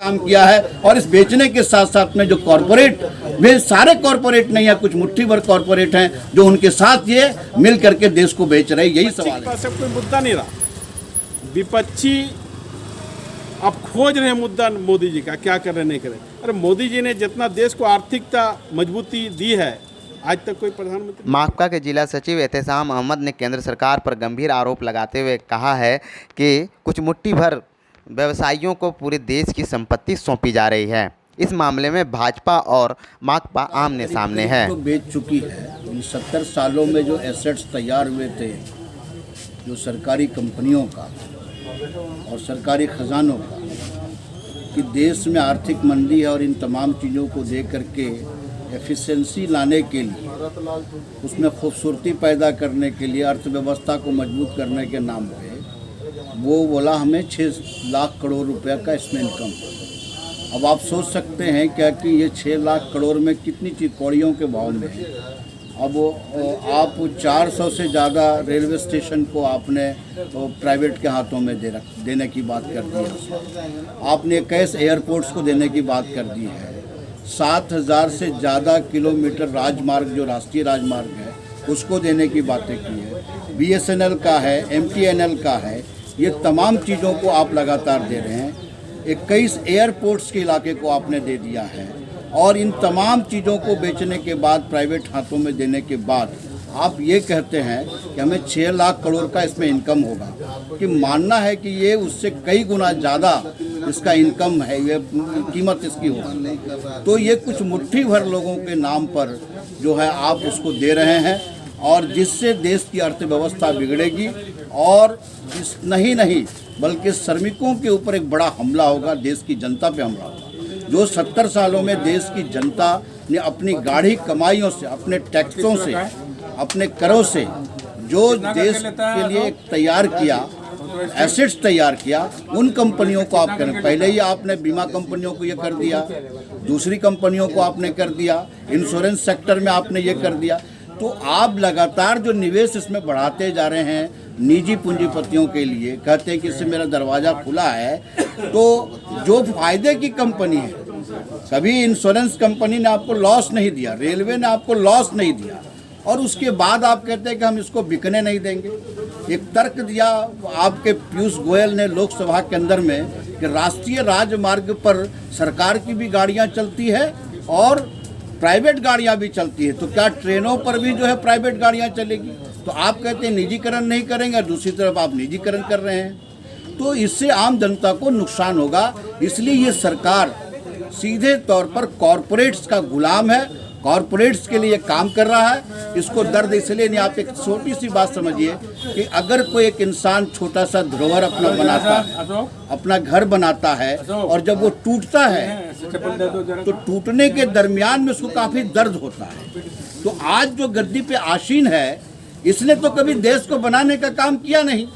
काम किया है। और इस बेचने के साथ साथ में जो कॉरपोरेट, वे सारे कॉरपोरेट नहीं है, कुछ मुट्ठी भर कॉरपोरेट हैं जो उनके साथ ये मिल करके देश को बेच रहे हैं। यही सवाल है। सब कोई मुद्दा नहीं रहा, विपक्षी अब खोज रहे हैं मुद्दा मोदी जी का, क्या कर रहे नहीं कर रहे। अरे मोदी जी ने जितना देश को आर्थिकता मजबूती दी है, आज तक कोई प्रधानमंत्री। माकपा के जिला सचिव एहतेशाम अहमद ने केंद्र सरकार पर गंभीर आरोप लगाते हुए कहा है कि कुछ मुट्ठी भर व्यवसायियों को पूरे देश की संपत्ति सौंपी जा रही है। इस मामले में भाजपा और माकपा आमने सामने है। तो बेच चुकी है। इन 70 सालों में जो एसेट्स तैयार हुए थे, जो सरकारी कंपनियों का और सरकारी खजानों का, कि देश में आर्थिक मंदी है और इन तमाम चीज़ों को देख करके एफिशिएंसी लाने के लिए, उसमें खूबसूरती पैदा करने के लिए, अर्थव्यवस्था को मजबूत करने के नाम पे वो बोला हमें 6 लाख करोड़ रुपए का इसमें इनकम। अब आप सोच सकते हैं क्या कि ये 6 लाख करोड़ में कितनी चीज कौड़ियों के भाव में है। अब आप 400 से ज़्यादा रेलवे स्टेशन को आपने प्राइवेट के हाथों में देने की बात कर दी है। आपने 21 एयरपोर्ट्स को देने की बात कर दी है। 7000 से ज़्यादा किलोमीटर राजमार्ग, जो राष्ट्रीय राजमार्ग है, उसको देने की बातें की है। BSNL का है, MTNL का है, ये तमाम चीज़ों को आप लगातार दे रहे हैं। 21 एयरपोर्ट्स के इलाके को आपने दे दिया है। और इन तमाम चीज़ों को बेचने के बाद, प्राइवेट हाथों में देने के बाद, आप ये कहते हैं कि हमें 6 लाख करोड़ का इसमें इनकम होगा, कि मानना है कि ये उससे कई गुना ज़्यादा इसका इनकम है, ये कीमत इसकी होगी। तो ये कुछ मुट्ठी भर लोगों के नाम पर जो है आप उसको दे रहे हैं, और जिससे देश की अर्थव्यवस्था बिगड़ेगी। और नहीं बल्कि श्रमिकों के ऊपर एक बड़ा हमला होगा, देश की जनता पे हमला होगा। जो 70 सालों में देश की जनता ने अपनी गाढ़ी कमाइयों से, अपने टैक्सों से, अपने करों से जो देश के लिए तैयार किया, एसेट्स तैयार किया, उन कंपनियों को आप करें। पहले ही आपने बीमा कंपनियों को ये कर दिया, दूसरी कंपनियों को आपने कर दिया, इंश्योरेंस सेक्टर में आपने ये कर दिया। तो आप लगातार जो निवेश इसमें बढ़ाते जा रहे हैं निजी पूंजीपतियों के लिए, कहते हैं कि इससे मेरा दरवाज़ा खुला है। तो जो फायदे की कंपनी है, कभी इंश्योरेंस कंपनी ने आपको लॉस नहीं दिया, रेलवे ने आपको लॉस नहीं दिया, और उसके बाद आप कहते हैं कि हम इसको बिकने नहीं देंगे। एक तर्क दिया आपके पीयूष गोयल ने लोकसभा के अंदर में कि राष्ट्रीय राजमार्ग पर सरकार की भी गाड़ियां चलती है और प्राइवेट गाड़ियां भी चलती है, तो क्या ट्रेनों पर भी जो है प्राइवेट गाड़ियां चलेगी? तो आप कहते हैं निजीकरण नहीं करेंगे, दूसरी तरफ आप निजीकरण कर रहे हैं। तो इससे आम जनता को नुकसान होगा। इसलिए ये सरकार सीधे तौर पर कॉरपोरेट्स का गुलाम है, कॉरपोरेट्स के लिए काम कर रहा है। इसको दर्द इसलिए नहीं, आप एक छोटी सी बात समझिए कि अगर कोई एक इंसान छोटा सा धरोहर अपना बनाता है, अपना घर बनाता है, और जब वो टूटता है तो टूटने के दरमियान में उसको काफ़ी दर्द होता है। तो आज जो गद्दी पे आसीन है, इसने तो कभी देश को बनाने का काम किया नहीं।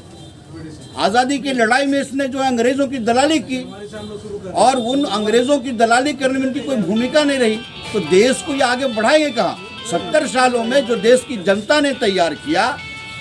आज़ादी की लड़ाई में इसने जो है अंग्रेज़ों की दलाली की, और उन अंग्रेज़ों की दलाली करने में इनकी कोई भूमिका नहीं रही। तो देश को ये आगे बढ़ाएंगे कहाँ? 70 सालों में जो देश की जनता ने तैयार किया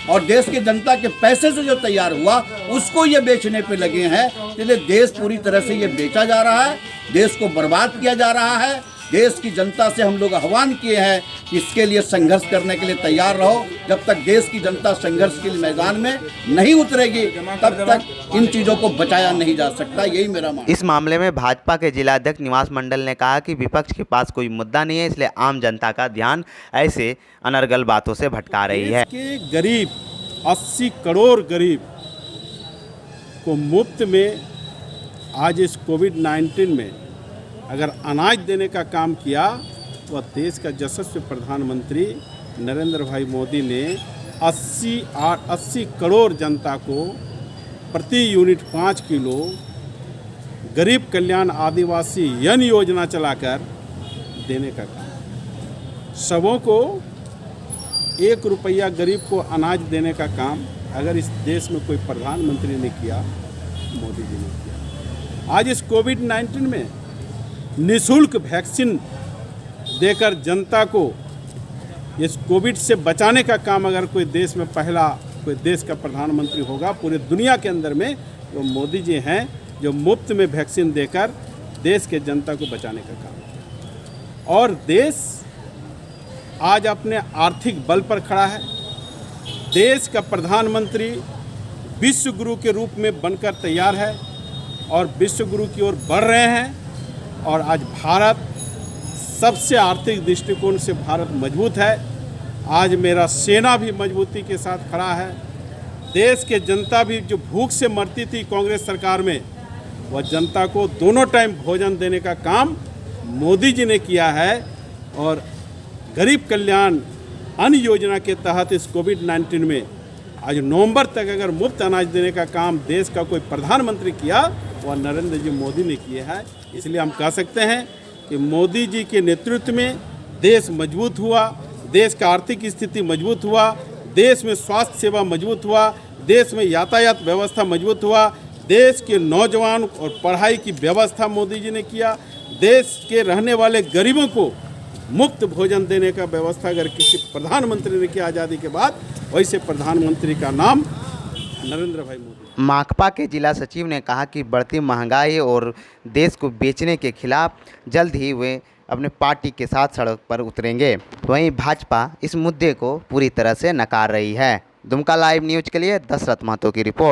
और देश की जनता के पैसे से जो तैयार हुआ, उसको ये बेचने पे लगे हैं। इसलिए देश पूरी तरह से ये बेचा जा रहा है, देश को बर्बाद किया जा रहा है। देश की जनता से हम लोग आह्वान किए हैं कि इसके लिए संघर्ष करने के लिए तैयार रहो। जब तक देश की जनता संघर्ष के मैदान में नहीं उतरेगी, तब तक इन चीज़ों को बचाया नहीं जा सकता। यही मेरा मानना। इस मामले में भाजपा के जिला अध्यक्ष निवास मंडल ने कहा कि विपक्ष के पास कोई मुद्दा नहीं है, इसलिए आम जनता का ध्यान ऐसे अनर्गल बातों से भटका रही है। गरीब 80 करोड़ गरीब को मुफ्त में आज इस कोविड-19 में अगर अनाज देने का काम किया, तो देश का यशस्वी प्रधानमंत्री नरेंद्र भाई मोदी ने 80 करोड़ जनता को प्रति यूनिट 5 किलो गरीब कल्याण आदिवासी यन योजना चलाकर देने का काम। सबों को 1 रुपया गरीब को अनाज देने का काम अगर इस देश में कोई प्रधानमंत्री ने किया, मोदी जी ने किया। आज इस कोविड-19 में निःशुल्क वैक्सीन देकर जनता को इस कोविड से बचाने का काम अगर कोई देश में पहला कोई देश का प्रधानमंत्री होगा पूरे दुनिया के अंदर में, तो मोदी जी हैं, जो मुफ्त में वैक्सीन देकर देश के जनता को बचाने का काम किया। और देश आज अपने आर्थिक बल पर खड़ा है। देश का प्रधानमंत्री विश्व गुरु के रूप में बनकर तैयार है और विश्व गुरु की ओर बढ़ रहे हैं। और आज भारत सबसे आर्थिक दृष्टिकोण से भारत मजबूत है। आज मेरा सेना भी मजबूती के साथ खड़ा है। देश के जनता भी जो भूख से मरती थी कांग्रेस सरकार में, वह जनता को दोनों टाइम भोजन देने का काम मोदी जी ने किया है। और गरीब कल्याण अन्न योजना के तहत इस कोविड-19 में आज नवंबर तक अगर मुफ्त अनाज देने का काम देश का कोई प्रधानमंत्री किया, वह नरेंद्र जी मोदी ने किया है। इसलिए हम कह सकते हैं कि मोदी जी के नेतृत्व में देश मजबूत हुआ, देश का आर्थिक स्थिति मजबूत हुआ, देश में स्वास्थ्य सेवा मजबूत हुआ, देश में यातायात व्यवस्था मजबूत हुआ, देश के नौजवान और पढ़ाई की व्यवस्था मोदी जी ने किया, देश के रहने वाले गरीबों को मुफ्त भोजन देने का व्यवस्था अगर किसी प्रधानमंत्री ने किया आज़ादी के बाद, वैसे प्रधानमंत्री का नाम नरेंद्र भाई मोदी। माकपा के जिला सचिव ने कहा कि बढ़ती महंगाई और देश को बेचने के खिलाफ जल्द ही वे अपने पार्टी के साथ सड़क पर उतरेंगे। वहीं भाजपा इस मुद्दे को पूरी तरह से नकार रही है। दुमका लाइव न्यूज़ के लिए दशरथ महतो की रिपोर्ट।